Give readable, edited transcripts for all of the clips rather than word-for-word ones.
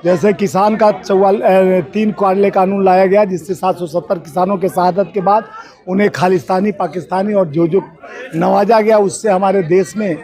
जैसे किसान का 3 काले कानून लाया गया, जिससे 770 किसानों के शहादत के बाद उन्हें खालिस्तानी, पाकिस्तानी और जो नवाजा गया, उससे हमारे देश में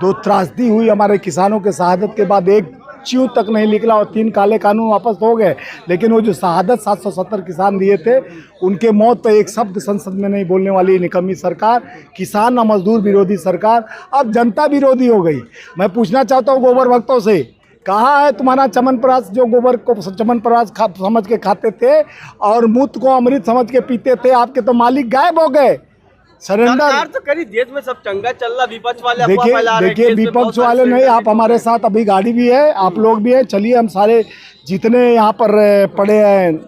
2 त्रासदी हुई। हमारे किसानों के शहादत के बाद एक च्यूं तक नहीं निकला और 3 काले कानून वापस हो गए। लेकिन वो जो शहादत 770 किसान दिए थे, उनके मौत पर एक शब्द संसद में नहीं बोलने वाली निकम्मी सरकार, किसान और मजदूर विरोधी सरकार अब जनता विरोधी हो गई। मैं पूछना चाहता हूँ गोबर भक्तों से, कहाँ है तुम्हारा चमनप्राश, जो गोबर को चमनप्राश समझ के खाते थे और मूत्र को अमृत समझ के पीते थे? आपके तो मालिक गायब हो गए। सरकार तो करी, देश में सब चंगा चल रहा, विपक्ष वाले देखिए विपक्ष वाले नहीं, आप हमारे साथ, अभी गाड़ी भी है, आप लोग भी हैं, चलिए हम सारे जितने यहाँ पर पड़े हैं,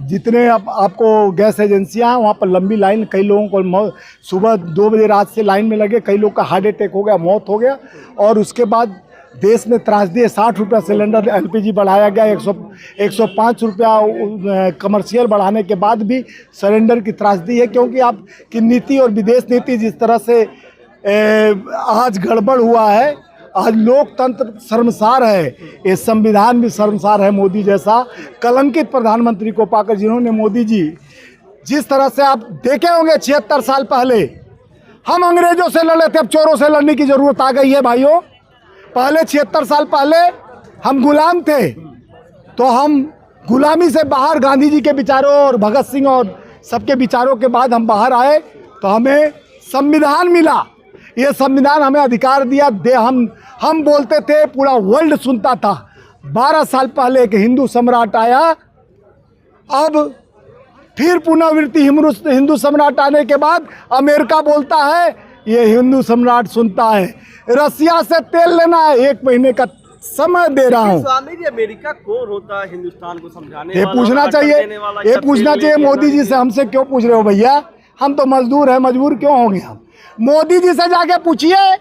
जितने आपको गैस एजेंसियाँ हैं, वहाँ पर लंबी लाइन, कई लोगों को सुबह 2 बजे रात से लाइन में लगे, कई लोग का हार्ट अटैक हो गया, मौत हो गया। और उसके बाद देश में त्रासदी है। 60 रुपया सिलेंडर एलपीजी बढ़ाया गया, 105 रुपया कमर्शियल बढ़ाने के बाद भी सिलेंडर की त्रासदी है, क्योंकि आपकी नीति और विदेश नीति जिस तरह से आज गड़बड़ हुआ है, आज लोकतंत्र शर्मसार है, ये संविधान भी शर्मसार है। मोदी जैसा कलंकित प्रधानमंत्री को पाकर, जिन्होंने, मोदी जी जिस तरह से आप देखे होंगे 76 साल पहले हम अंग्रेजों से लड़े थे, अब चोरों से लड़ने की जरूरत आ गई है भाइयों। पहले 76 साल पहले हम गुलाम थे, तो हम गुलामी से बाहर गांधी जी के विचारों और भगत सिंह और सबके विचारों के बाद हम बाहर आए, तो हमें संविधान मिला। ये संविधान हमें अधिकार दिया, हम बोलते थे, पूरा वर्ल्ड सुनता था। 12 साल पहले एक हिंदू सम्राट आया, अब फिर पुनरावृत्ति हिंदू सम्राट आने के बाद अमेरिका बोलता है, ये हिंदू सम्राट सुनता है। रसिया से तेल लेना है, 1 महीने का समय दे रहा हूँ। स्वामी जी, अमेरिका कौन होता है हिंदुस्तान को समझाने ये वाला, पूछना चाहिए, ये पूछना चाहिए मोदी जी से। हमसे क्यों पूछ रहे हो भैया? हम तो मजदूर हैं, मजबूर क्यों होंगे हम? मोदी जी से जाके पूछिए,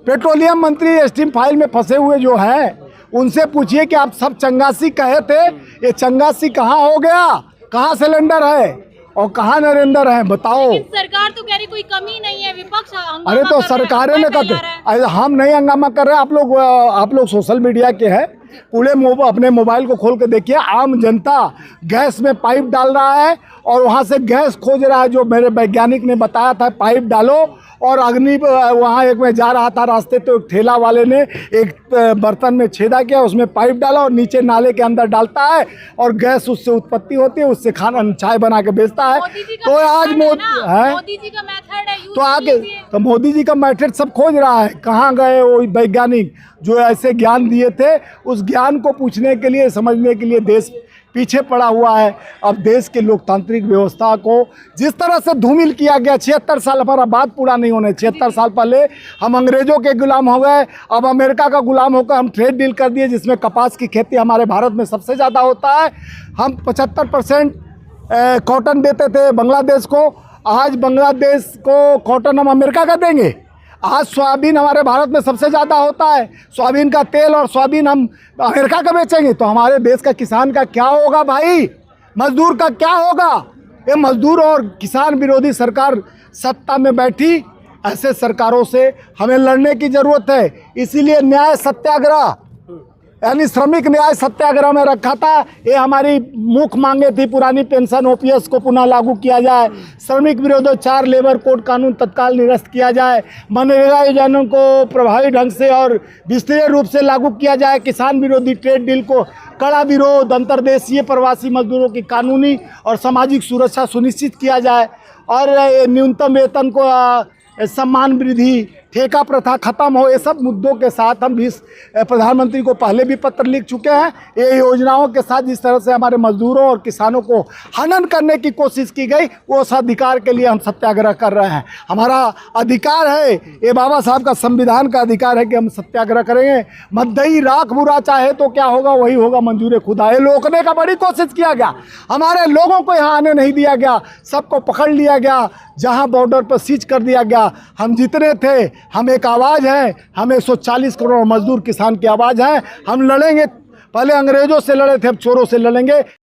पेट्रोलियम मंत्री स्टीम फाइल में फंसे हुए जो हैं, उनसे पूछिए कि आप सब चंगासी कहे थे, ये चंगासी कहाँ हो गया? कहाँ सिलेंडर है और कहाँ नरेंद्र है? बताओ। सरकार तो कह रही कोई कमी नहीं है, विपक्ष अरे तो सरकारें ने कहते, हम नहीं हंगामा कर रहे हैं। आप लोग सोशल मीडिया के हैं, पूरे अपने मोबाइल को खोल के देखिए, आम जनता गैस में पाइप डाल रहा है और वहाँ से गैस खोज रहा है। जो मेरे वैज्ञानिक ने बताया था, पाइप डालो, और अग्नि वहाँ एक में जा रहा था रास्ते, तो एक ठेला वाले ने एक बर्तन में छेदा किया, उसमें पाइप डाला और नीचे नाले के अंदर डालता है और गैस उससे उत्पत्ति होती है, उससे खाना चाय बना के बेचता है। तो आज मोदी जी का मेथड है, तो आगे तो मोदी जी का मेथड सब खोज रहा है। कहाँ गए वो वैज्ञानिक जो ऐसे ज्ञान दिए थे? उस ज्ञान को पूछने के लिए, समझने के लिए देश पीछे पड़ा हुआ है। अब देश के लोकतांत्रिक व्यवस्था को जिस तरह से धूमिल किया गया, 76 साल, हमारा बात पूरा नहीं होने, 76 साल पहले हम अंग्रेजों के गुलाम हो गए, अब अमेरिका का गुलाम होकर हम ट्रेड डील कर दिए, जिसमें कपास की खेती हमारे भारत में सबसे ज़्यादा होता है। हम 75% कॉटन देते थे बांग्लादेश को, आज बांग्लादेश को कॉटन हम अमेरिका का देंगे। आज सोयाबीन हमारे भारत में सबसे ज़्यादा होता है, सोयाबीन का तेल और सोयाबीन हम अमेरिका का बेचेंगे, तो हमारे देश का किसान का क्या होगा भाई? मजदूर का क्या होगा? ये मजदूर और किसान विरोधी सरकार सत्ता में बैठी, ऐसे सरकारों से हमें लड़ने की ज़रूरत है। इसीलिए न्याय सत्याग्रह, यानी श्रमिक न्याय सत्याग्रह में रखा था। ये हमारी मुख्य मांगे थी, पुरानी पेंशन ओपीएस को पुनः लागू किया जाए, श्रमिक विरोधी 4 लेबर कोड कानून तत्काल निरस्त किया जाए, मनरेगा योजनाओं को प्रभावी ढंग से और विस्तृत रूप से लागू किया जाए, किसान विरोधी ट्रेड डील को कड़ा विरोध, अंतर्देशीय प्रवासी मजदूरों की कानूनी और सामाजिक सुरक्षा सुनिश्चित किया जाए, और न्यूनतम वेतन को सम्मान वृद्धि, ठेका प्रथा खत्म हो। ये सब मुद्दों के साथ हम भी प्रधानमंत्री को पहले भी पत्र लिख चुके हैं। ये योजनाओं के साथ जिस तरह से हमारे मजदूरों और किसानों को हनन करने की कोशिश की गई, वो उस अधिकार के लिए हम सत्याग्रह कर रहे हैं। हमारा अधिकार है, ये बाबा साहब का संविधान का अधिकार है कि हम सत्याग्रह करेंगे। मद्दई राख बुरा चाहे तो क्या होगा, वही होगा मंजूर खुदा। ये रोकने का बड़ी कोशिश किया गया, हमारे लोगों को यहाँ आने नहीं दिया गया, सबको पकड़ लिया गया, जहाँ बॉर्डर पर सीज कर दिया गया। हम जितने थे, हम एक आवाज़ है, हम 140 करोड़ मजदूर किसान की आवाज़ है। हम लड़ेंगे, पहले अंग्रेजों से लड़े थे, अब चोरों से लड़ेंगे।